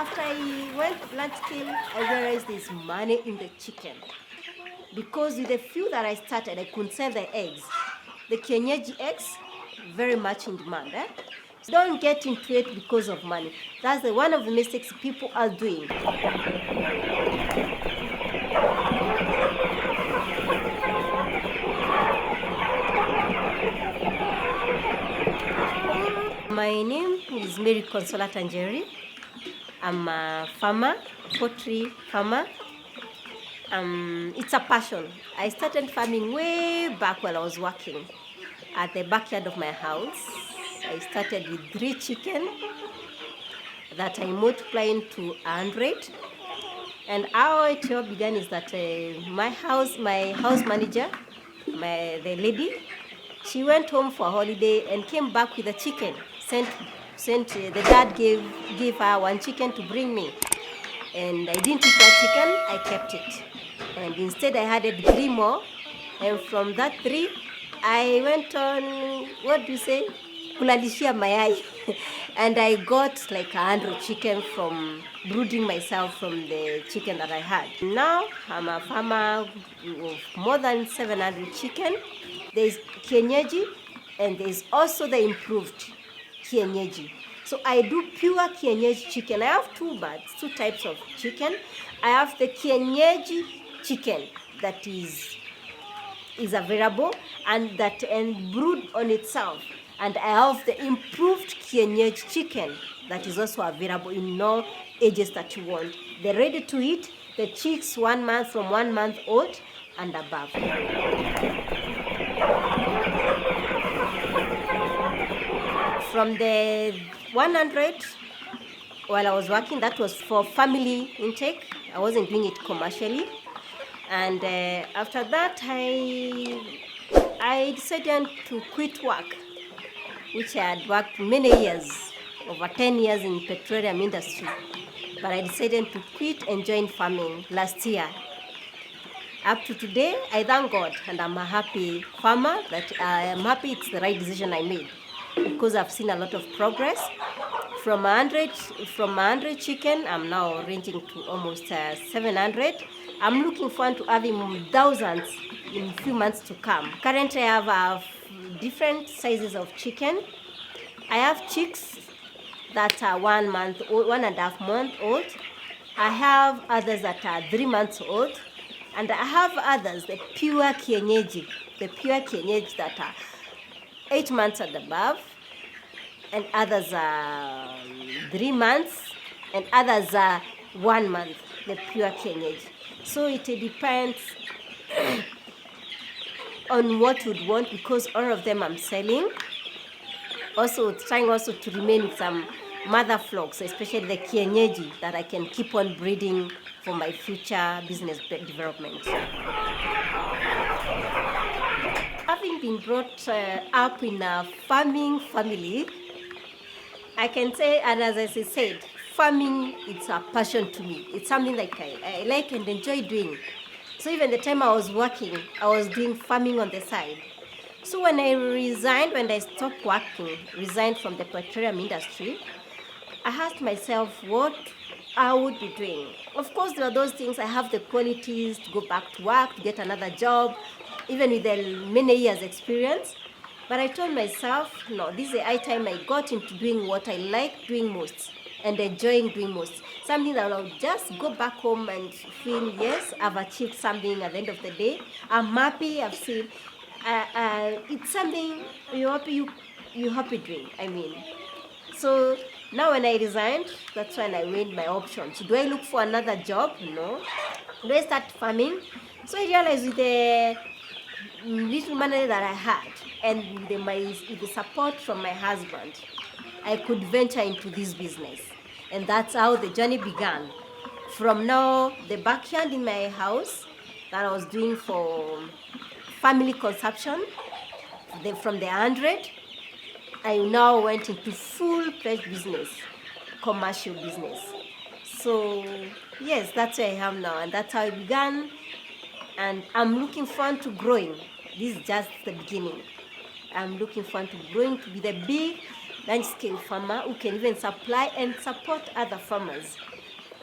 after I went plant scale, I realized there's money in the chicken. Because with the few that I started, I could sell the eggs. The kienyeji eggs, very much in demand. So don't get into it because of money. That's one of the mistakes people are doing. My name is Mary Consola Tanjeri. I'm a farmer, poultry farmer. It's a passion. I started farming way back while I was working at the backyard of my house. I started with 3 chicken that I multiplied to 100. And how it all began is that my house manager, the lady, she went home for a holiday and came back with a chicken. The dad gave her 1 chicken to bring me, and I didn't eat that chicken. I kept it, and instead I added 3 more, and from that 3, I went on, what do you say, kulalishia mayai, and I got like 100 chicken from brooding myself from the chicken that I had. Now I'm a farmer of more than 700 chicken. There's kienyeji, and there's also the improved kienyeji. So I do pure kienyeji chicken. I have 2 birds, 2 types of chicken. I have the kienyeji chicken that is available and brood on itself. And I have the improved kienyeji chicken that is also available in all ages that you want. They're ready to eat. The chicks 1 month, from 1 month old and above. From the 100, while I was working, that was for family intake. I wasn't doing it commercially. And after that, I decided to quit work, which I had worked many years, over 10 years in petroleum industry. But I decided to quit and join farming last year. Up to today, I thank God, and I'm a happy farmer. That I am happy it's the right decision I made, because I've seen a lot of progress. From 100 chicken, I'm now ranging to almost 700. I'm looking forward to having thousands in a few months to come. Currently, I have different sizes of chicken. I have chicks that are 1 month old, 1.5 month old. I have others that are 3 months old. And I have others, the pure kienyeji that are 8 months and above. And others are 3 months, and others are 1 month, the pure kienyeji. So it depends on what you'd want, because all of them I'm selling. Also trying also to remain with some mother flocks, especially the kienyeji, that I can keep on breeding for my future business development. Having been brought up in a farming family, I can say, and as I said, farming, it's a passion to me. It's something like I like and enjoy doing. So even the time I was working, I was doing farming on the side. So when I stopped working, resigned from the petroleum industry, I asked myself what I would be doing. Of course, there are those things. I have the qualities to go back to work, to get another job, even with the many years experience. But I told myself, no, this is the high time I got into doing what I like doing most and enjoying doing most. Something that I'll just go back home and feel, yes, I've achieved something at the end of the day. I'm happy, I've seen. It's something you're happy doing, I mean. So now when I resigned, that's when I weighed my options. Do I look for another job? No. Do I start farming? So I realized with the little money that I had and with the support from my husband, I could venture into this business. And that's how the journey began. From now, the backyard in my house that I was doing for family consumption, from the 100, I now went into full-fledged business, commercial business. So yes, that's where I am now, and that's how it began. And I'm looking forward to growing. This is just the beginning. I'm looking forward to growing to be the big large-scale farmer who can even supply and support other farmers.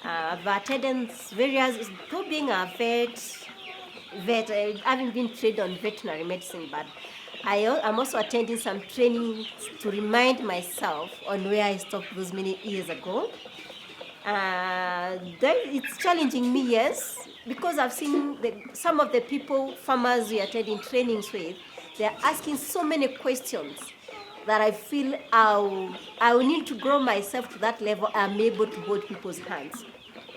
I've attended various, though being a vet, I haven't been trained on veterinary medicine, but I'm also attending some training to remind myself on where I stopped those many years ago. It's challenging me, yes, because I've seen some of the farmers we are attending trainings with, they're asking so many questions that I feel I will need to grow myself to that level. I'm able to hold people's hands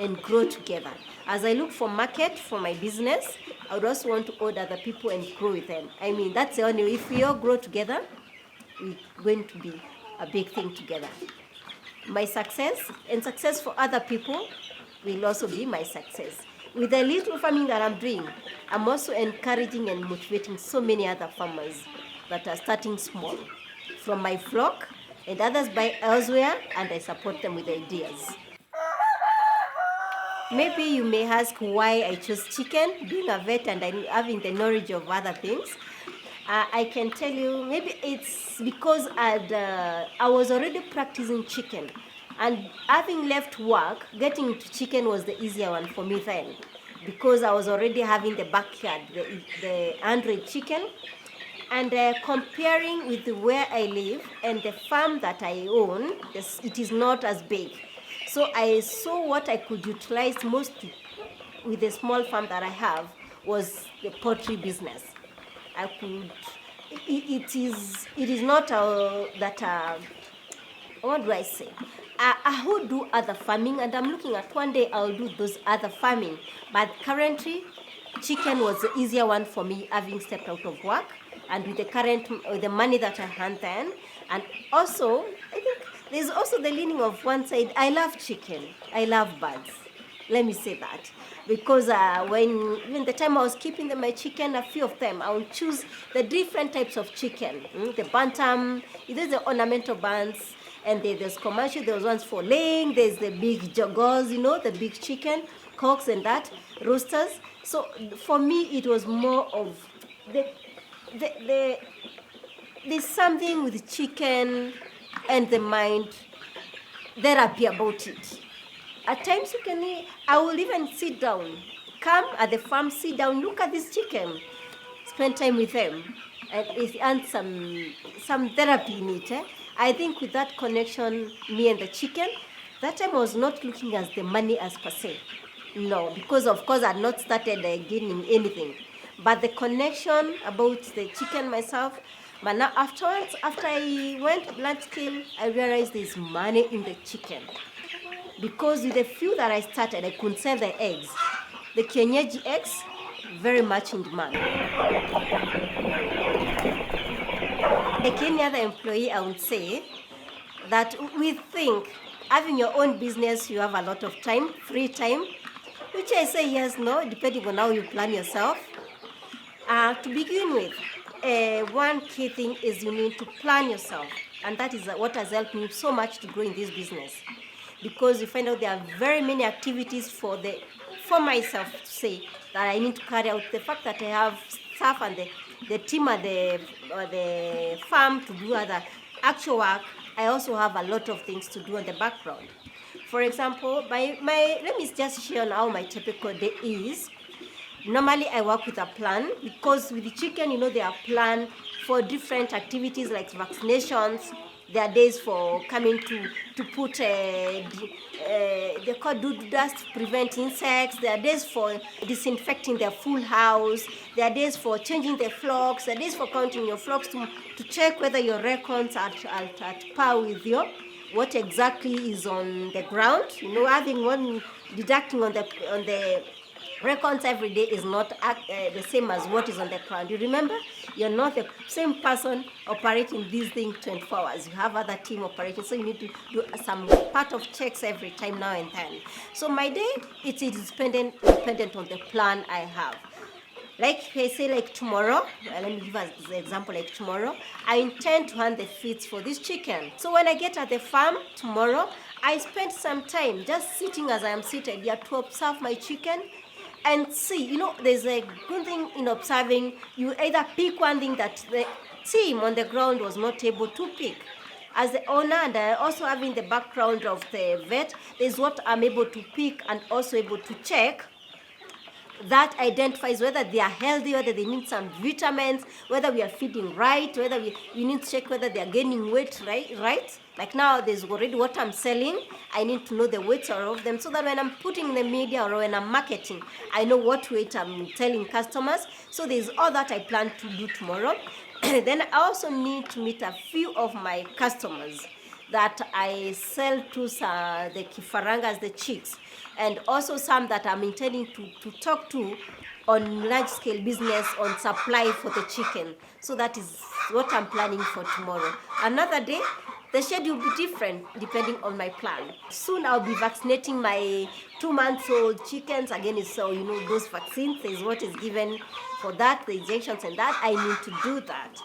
and grow together. As I look for market for my business, I would also want to hold other people and grow with them. I mean, that's the only way. If we all grow together, we're going to be a big thing together. My success and success for other people will also be my success. With the little farming that I'm doing, I'm also encouraging and motivating so many other farmers that are starting small from my flock, and others buy elsewhere, and I support them with ideas. Maybe you may ask why I chose chicken, being a vet and having the knowledge of other things. I can tell you, maybe it's because I was already practicing chicken, and having left work, getting into chicken was the easier one for me then, because I was already having the backyard, the 100 chicken, and comparing with where I live and the farm that I own, it is not as big. So I saw what I could utilize most with the small farm that I have was the poultry business. It is not what do I say? I would do other farming, and I'm looking at one day I'll do those other farming. But currently, chicken was the easier one for me, having stepped out of work, and with the money that I had then, and also I think there's also the leaning of one side. I love chicken. I love birds. Let me say that. Because when the time I was keeping my chicken, a few of them, I would choose the different types of chicken. The bantam, there's the ornamental bands, and there's commercial, there's ones for laying, there's the big jaguars, the big chicken, cocks and that, roosters. So for me, it was more of there's something with chicken and the mind therapy about it. At times I will even sit down, come at the farm, sit down, look at this chicken, spend time with them, and some therapy in it. I think with that connection, me and the chicken, that time I was not looking at the money as per se. No, because of course I had not started gaining anything. But the connection about the chicken myself, but now afterwards, after I went large scale, I realized there's money in the chicken. Because with the few that I started, I couldn't sell the eggs. The kienyeji eggs, very much in demand. Like any other employee, I would say that we think having your own business, you have a lot of time, free time, which I say yes, no, depending on how you plan yourself. To begin with, one key thing is you need to plan yourself, and that is what has helped me so much to grow in this business, because you find out there are very many activities for myself to say that I need to carry out. The fact that I have staff and the team at the farm to do other actual work, I also have a lot of things to do in the background. For example, let me just share on how my typical day is. Normally, I work with a plan, because with the chicken, they are planned for different activities like vaccinations. There are days for coming to put they call dust to prevent insects. There are days for disinfecting their full house. There are days for changing the flocks. There are days for counting your flocks to check whether your records are at par with what exactly is on the ground. Having one deducting on the records every day is not the same as what is on the ground. You remember, you're not the same person operating this thing 24 hours. You have other team operating, so you need to do some part of checks every time now and then. So my day, it is dependent on the plan I have. Like I say, like tomorrow, let me give us the example, like tomorrow, I intend to hand the feeds for this chicken. So when I get at the farm tomorrow, I spend some time just sitting as I am seated here to observe my chicken and see, there's a good thing in observing. You either pick one thing that the team on the ground was not able to pick. as the owner, and also having the background of the vet, is what I'm able to pick and also able to check that identifies whether they are healthy, whether they need some vitamins, whether we are feeding right, whether we need to check whether they are gaining weight right. Like now, there's already what I'm selling. I need to know the weights of them so that when I'm putting in the media or when I'm marketing, I know what weight I'm telling customers. So there's all that I plan to do tomorrow. Then I also need to meet a few of my customers that I sell to the kifarangas, the chicks, and also some that I'm intending to talk to on large scale business on supply for the chicken. So that is what I'm planning for tomorrow. Another day, the schedule will be different depending on my plan. Soon I'll be vaccinating my 2-month-old chickens. Again, it's so those vaccines is what is given for that, the injections and that. I need to do that.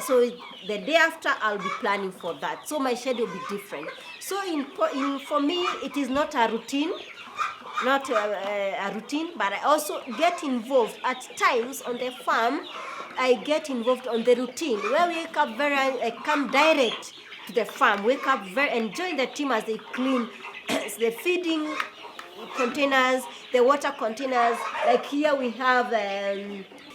So the day after, I'll be planning for that. So my schedule will be different. So for me, it is not a routine, but I also get involved at times on the farm. I get involved on the routine where we wake up I come direct to the farm, wake up and join the team as they clean the feeding containers, the water containers. Like here we have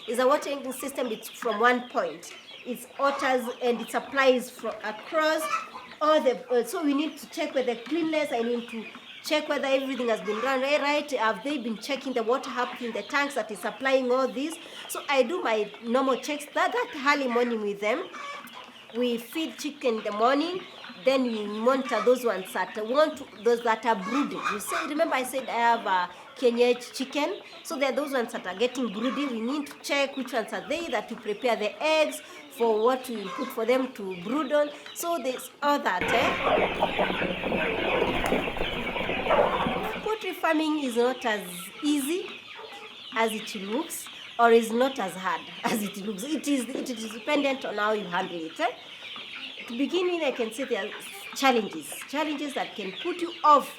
is a watering system. It's from one point. It waters and it supplies from across all the. So we need to check whether cleanliness. I need to check whether everything has been done right. Have they been checking the water up in the tanks that is supplying all this? So I do my normal checks that early morning with them. We feed chicken in the morning. Then we monitor those ones those that are brooding. Remember I said I have a Kenya chicken. So there are those ones that are getting broody. We need to check which ones are they that we prepare the eggs for what we put for them to brood on. So there's all that. Poultry farming is not as easy as it looks, or is not as hard as it looks. It is dependent on how you handle it. To begin with, I can say there are challenges that can put you off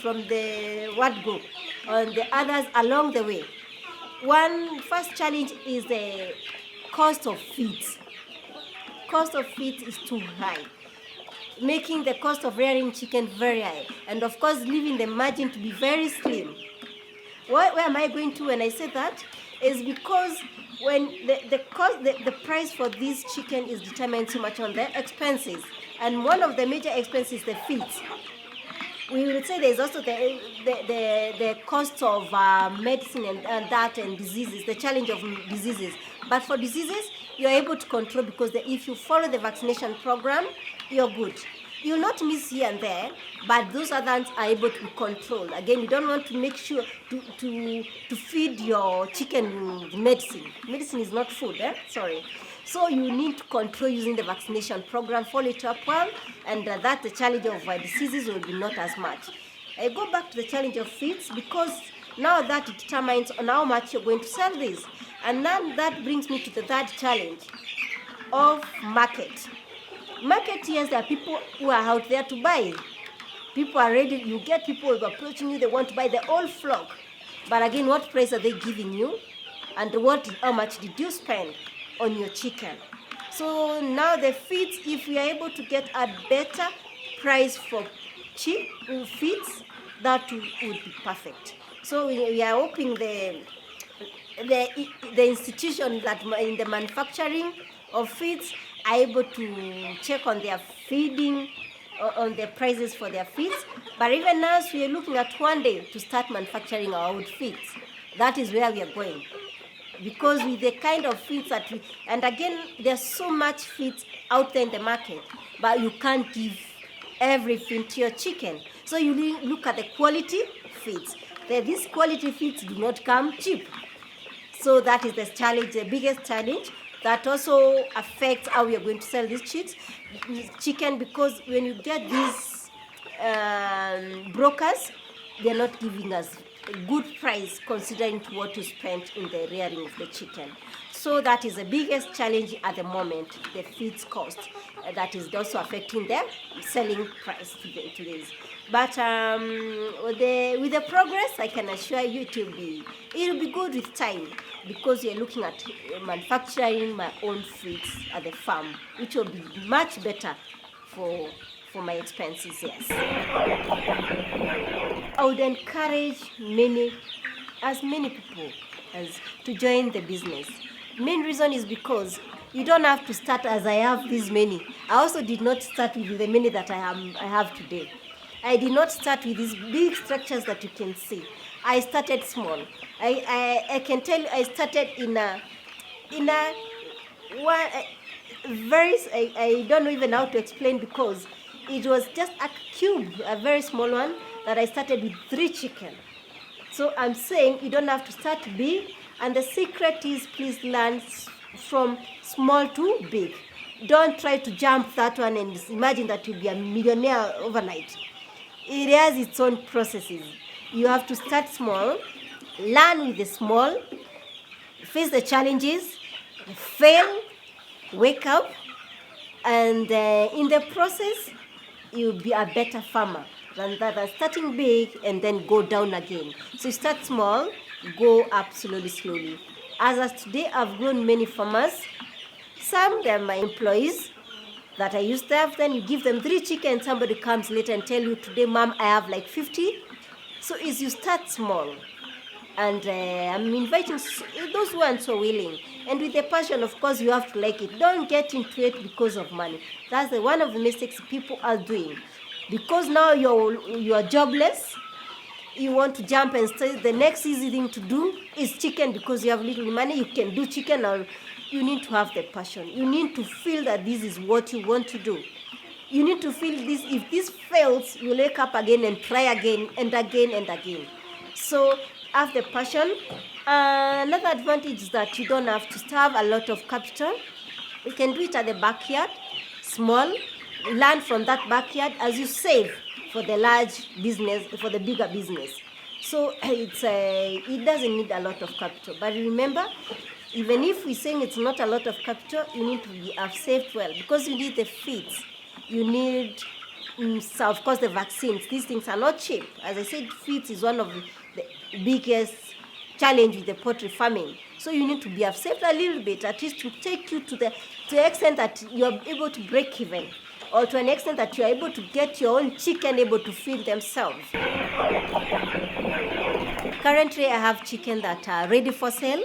from the word go, and the others along the way. First challenge is the cost of feeds. Cost of feeds is too high, making the cost of rearing chicken very high, and of course leaving the margin to be very slim. Where am I going to when I say that? Is because when the price for this chicken is determined so much on the expenses, and one of the major expenses is the feeds. We will say there's also the cost of medicine and diseases, the challenge of diseases. But for diseases, you're able to control because if you follow the vaccination program, you're good. You'll not miss here and there, but those others are able to be controlled. Again, you don't want to make sure to feed your chicken medicine. Medicine is not food, sorry. So you need to control using the vaccination program, follow it up well, and that the challenge of diseases will be not as much. I go back to the challenge of feeds because now that determines on how much you're going to sell this. And then that brings me to the third challenge of market. Market, yes, there are people who are out there to buy. People are ready. You get people who are approaching you. They want to buy the whole flock. But again, what price are they giving you? And how much did you spend on your chicken? So now the feeds, if we are able to get a better price for cheap feeds, that would be perfect. So we are hoping the institution that in the manufacturing of feeds are able to check on their feeding, on the prices for their feeds. But even now, we are looking at one day to start manufacturing our own feeds. That is where we are going. Because with the kind of feeds that and again, there's so much feeds out there in the market, but you can't give everything to your chicken. So you look at the quality feeds. These quality feeds do not come cheap. So that is the challenge, the biggest challenge. That also affects how we are going to sell these chicken, because when you get these brokers, they're not giving us a good price considering to what you spent in the rearing of the chicken. So that is the biggest challenge at the moment, the feeds cost. That is also affecting the selling price to this. But with the progress, I can assure you it'll be good with time, because you're looking at manufacturing my own feeds at the farm, which will be much better for my expenses. Yes, I would encourage as many people as to join the business. Main reason is because you don't have to start as I have these many. I also did not start with the many that I have today. I did not start with these big structures that you can see. I started small. I can tell you I started in a one very, I don't know even how to explain, because it was just a cube, a very small one, that I started with 3 chicken. So I'm saying you don't have to start big, and the secret is please learn from small to big. Don't try to jump that one and imagine that you'll be a millionaire overnight. It has its own processes. You have to start small, learn with the small, face the challenges, fail, wake up, and in the process, you'll be a better farmer than starting big and then go down again. So you start small, go up slowly. As of today, I've grown many farmers. Some they're my employees that I used to have. Then you give them 3 chicken, somebody comes later and tell you, today, mom, I have like 50. So is you start small. And I'm inviting those who aren't so willing. And with the passion, of course, you have to like it. Don't get into it because of money. That's one of the mistakes people are doing. Because now you're jobless, you want to jump and say the next easy thing to do is chicken because you have little money. You can do chicken, or you need to have the passion. You need to feel that this is what you want to do. You need to feel this. If this fails, you wake up again and try again and again and again. So have the passion. Another advantage is that you don't have to have a lot of capital. You can do it at the backyard, small. Learn from that backyard as you save for the large business, for the bigger business. So it doesn't need a lot of capital. But remember, even if we're saying it's not a lot of capital, you need to have saved well, because you need the feeds. You need, of course, the vaccines. These things are not cheap. As I said, feeds is one of the biggest challenge with the poultry farming. So you need to have saved a little bit, at least to take you to the extent that you're able to break even, or to an extent that you're able to get your own chicken able to feed themselves. Currently, I have chicken that are ready for sale.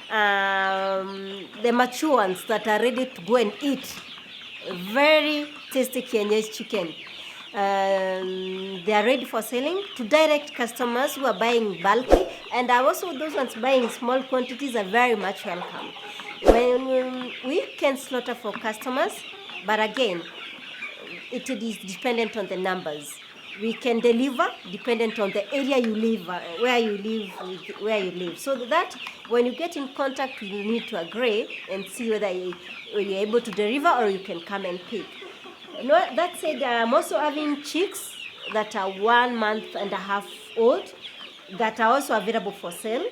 The mature ones that are ready to go and eat. Very tasty kienyeji chicken. They are ready for selling to direct customers who are buying bulky, and also those ones buying small quantities are very much welcome. When we can slaughter for customers, but again, it is dependent on the numbers. We can deliver dependent on the area you live, where you live. So that when you get in contact, you need to agree and see whether you're able to deliver or you can come and pick. That said, I'm also having chicks that are 1.5 months old that are also available for sale.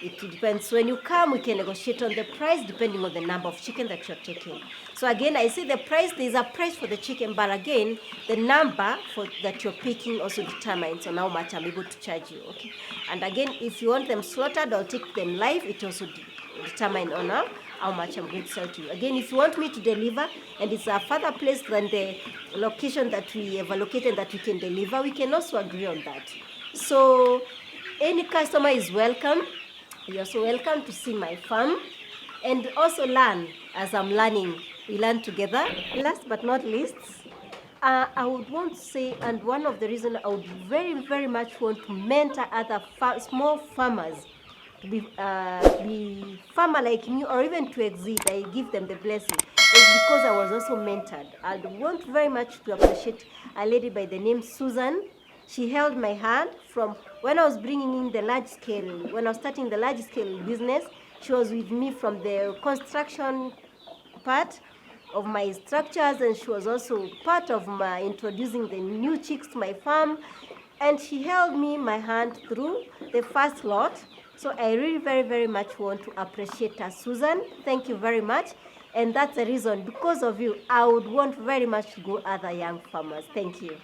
It depends. When you come, we can negotiate on the price depending on the number of chicken that you're taking. So again, I say the price, there's a price for the chicken, but again, the number that you're picking also determines on how much I'm able to charge you. Okay. And again, if you want them slaughtered or take them live, it also determines on how much I'm going to sell to you. Again, if you want me to deliver, and it's a further place than the location that we have allocated that we can deliver, we can also agree on that. So any customer is welcome. You're also welcome to see my farm and also learn as I'm learning. We learn together. Last but not least, I would want to say, and one of the reasons I would very, very much want to mentor other small farmers to be farmer like me, or even to exit, I give them the blessing, is because I was also mentored. I want very much to appreciate a lady by the name Susan. She held my hand from when I was bringing in the large scale, when I was starting the large scale business. She was with me from the construction part of my structures, and she was also part of my introducing the new chicks to my farm. And she held my hand through the first lot. So I really very, very much want to appreciate her, Susan. Thank you very much. And that's the reason, because of you, I would want very much to go other young farmers. Thank you.